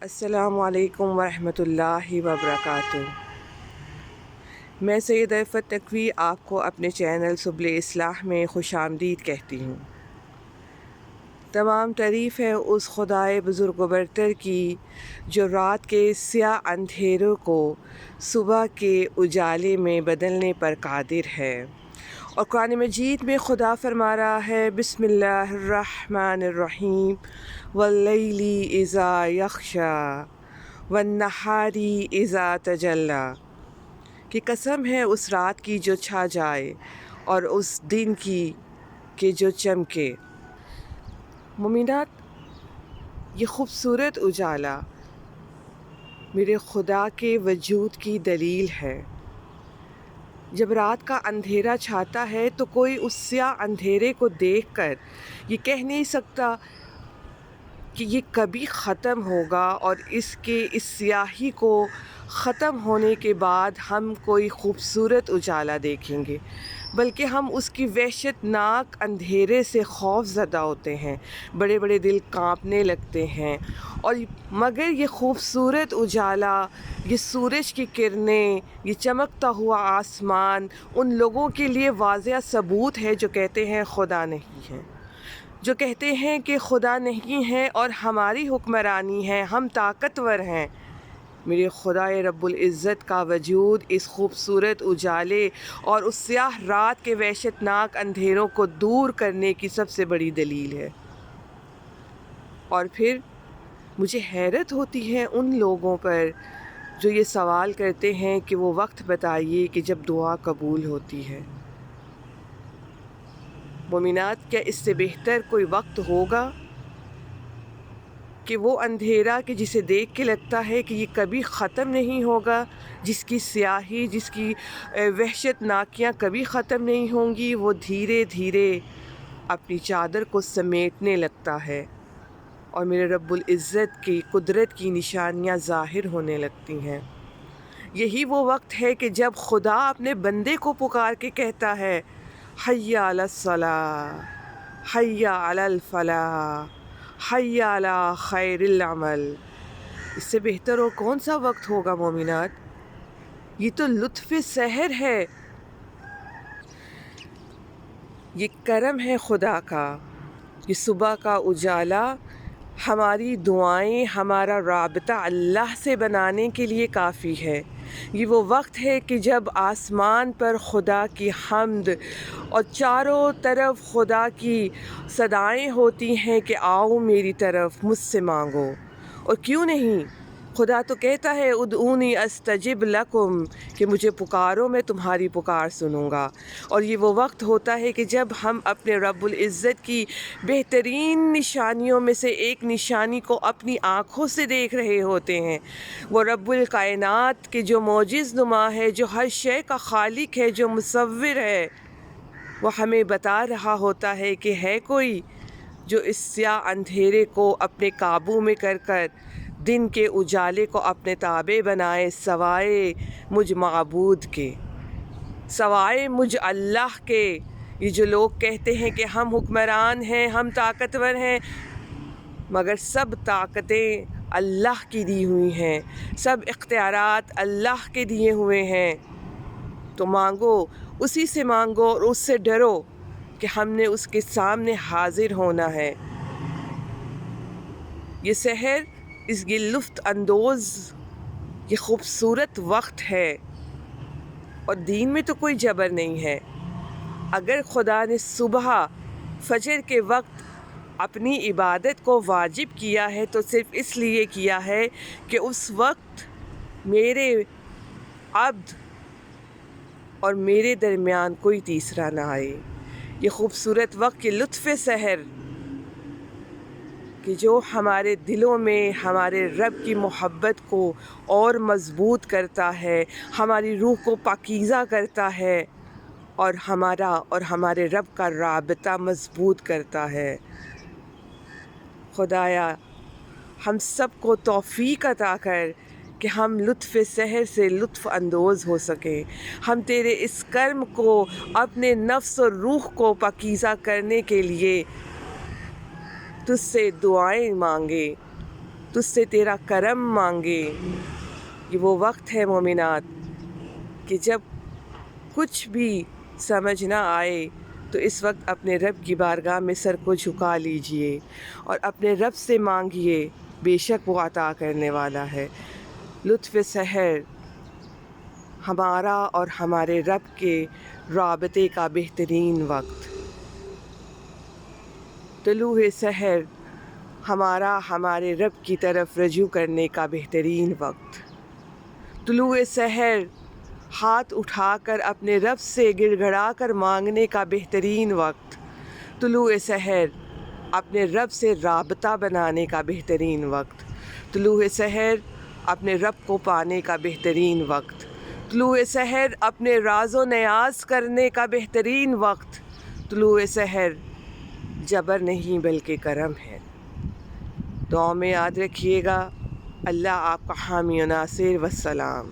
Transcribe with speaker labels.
Speaker 1: السلام علیکم ورحمۃ اللہ وبرکاتہ۔ میں سید عفت نقوی آپ کو اپنے چینل سبل اصلاح میں خوش آمدید کہتی ہوں۔ تمام تعریف ہے اس خدائے بزرگ و برتر کی جو رات کے سیاہ اندھیروں کو صبح کے اجالے میں بدلنے پر قادر ہے، اور قرآن مجید میں خدا فرما رہا ہے بسم اللہ الرحمن الرحیم واللیل اذا یغشی والنہار اذا تجلی، کہ قسم ہے اس رات کی جو چھا جائے اور اس دن کی کہ جو چمکے۔ مومنات، یہ خوبصورت اجالا میرے خدا کے وجود کی دلیل ہے۔ جب رات کا اندھیرا چھاتا ہے تو کوئی اس سیاہ اندھیرے کو دیکھ کر یہ کہہ نہیں سکتا کہ یہ کبھی ختم ہوگا، اور اس سیاہی کو ختم ہونے کے بعد ہم کوئی خوبصورت اجالا دیکھیں گے، بلکہ ہم اس کی وحشت ناک اندھیرے سے خوف زدہ ہوتے ہیں، بڑے بڑے دل کانپنے لگتے ہیں۔ اور مگر یہ خوبصورت اجالا، یہ سورج کی کرنیں، یہ چمکتا ہوا آسمان ان لوگوں کے لیے واضح ثبوت ہے جو کہتے ہیں خدا نہیں ہے، جو کہتے ہیں کہ خدا نہیں ہے اور ہماری حکمرانی ہے، ہم طاقتور ہیں۔ میرے خدا رب العزت کا وجود اس خوبصورت اجالے اور اس سیاہ رات کے وحشت ناک اندھیروں کو دور کرنے کی سب سے بڑی دلیل ہے۔ اور پھر مجھے حیرت ہوتی ہے ان لوگوں پر جو یہ سوال کرتے ہیں کہ وہ وقت بتائیے کہ جب دعا قبول ہوتی ہے۔ مومنات، کیا اس سے بہتر کوئی وقت ہوگا کہ وہ اندھیرا کہ جسے دیکھ کے لگتا ہے کہ یہ کبھی ختم نہیں ہوگا، جس کی سیاہی، جس کی وحشت ناکیاں کبھی ختم نہیں ہوں گی، وہ دھیرے دھیرے اپنی چادر کو سمیٹنے لگتا ہے اور میرے رب العزت کی قدرت کی نشانیاں ظاہر ہونے لگتی ہیں۔ یہی وہ وقت ہے کہ جب خدا اپنے بندے کو پکار کے کہتا ہے حی علی الصلاۃ، حی علی الفلاح، حی علی خیر العمل۔ اس سے بہتر اور کون سا وقت ہوگا مومنات؟ یہ تو لطف سحر ہے، یہ کرم ہے خدا کا۔ یہ صبح کا اجالا ہماری دعائیں، ہمارا رابطہ اللہ سے بنانے کے لیے کافی ہے۔ یہ وہ وقت ہے کہ جب آسمان پر خدا کی حمد اور چاروں طرف خدا کی صدائیں ہوتی ہیں کہ آؤ میری طرف، مجھ سے مانگو۔ اور کیوں نہیں، خدا تو کہتا ہے ادعونی استجب لکم، کہ مجھے پکارو میں تمہاری پکار سنوں گا۔ اور یہ وہ وقت ہوتا ہے کہ جب ہم اپنے رب العزت کی بہترین نشانیوں میں سے ایک نشانی کو اپنی آنکھوں سے دیکھ رہے ہوتے ہیں۔ وہ رب الکائنات کے جو معجز نما ہے، جو ہر شے کا خالق ہے، جو مصور ہے، وہ ہمیں بتا رہا ہوتا ہے کہ ہے کوئی جو اس سیاہ اندھیرے کو اپنے قابو میں کر کر دن کے اجالے کو اپنے تابع بنائے، سوائے مجھ معبود کے، سوائے مجھ اللہ کے۔ یہ جو لوگ کہتے ہیں کہ ہم حکمران ہیں، ہم طاقتور ہیں، مگر سب طاقتیں اللہ کی دی ہوئی ہیں، سب اختیارات اللہ کے دیے ہوئے ہیں۔ تو مانگو، اسی سے مانگو اور اس سے ڈرو کہ ہم نے اس کے سامنے حاضر ہونا ہے۔ یہ سحر، یہ لطف اندوز، یہ خوبصورت وقت ہے، اور دین میں تو کوئی جبر نہیں ہے۔ اگر خدا نے صبح فجر کے وقت اپنی عبادت کو واجب کیا ہے تو صرف اس لیے کیا ہے کہ اس وقت میرے عبد اور میرے درمیان کوئی تیسرا نہ آئے۔ یہ خوبصورت وقت کے لطف سحر کہ جو ہمارے دلوں میں ہمارے رب کی محبت کو اور مضبوط کرتا ہے، ہماری روح کو پاکیزہ کرتا ہے، اور ہمارا اور ہمارے رب کا رابطہ مضبوط کرتا ہے۔ خدایا، ہم سب کو توفیق عطا کر کہ ہم لطف سحر سے لطف اندوز ہو سکیں، ہم تیرے اس کرم کو اپنے نفس اور روح کو پاکیزہ کرنے کے لیے تجھ سے دعائیں مانگیں۔ تجھ سے تیرا کرم مانگے۔ یہ وہ وقت ہے مومنات کہ جب کچھ بھی سمجھ نہ آئے تو اس وقت اپنے رب کی بارگاہ میں سر کو جھکا لیجئے اور اپنے رب سے مانگیے، بے شک وہ عطا کرنے والا ہے۔ لطف سحر ہمارا اور ہمارے رب کے رابطے کا بہترین وقت۔ طلوع سحر ہمارا ہمارے رب کی طرف رجوع کرنے کا بہترین وقت۔ طلوع سحر ہاتھ اٹھا کر اپنے رب سے گڑ گڑا کر مانگنے کا بہترین وقت۔ طلوع سحر اپنے رب سے رابطہ بنانے کا بہترین وقت۔ طلوع سحر اپنے رب کو پانے کا بہترین وقت۔ طلوع سحر اپنے راز و نیاز کرنے کا بہترین وقت۔ طلوع سحر جبر نہیں بلکہ کرم ہے۔ دعاؤں میں یاد رکھیے گا۔ اللہ آپ کا حامی و ناصر، والسلام۔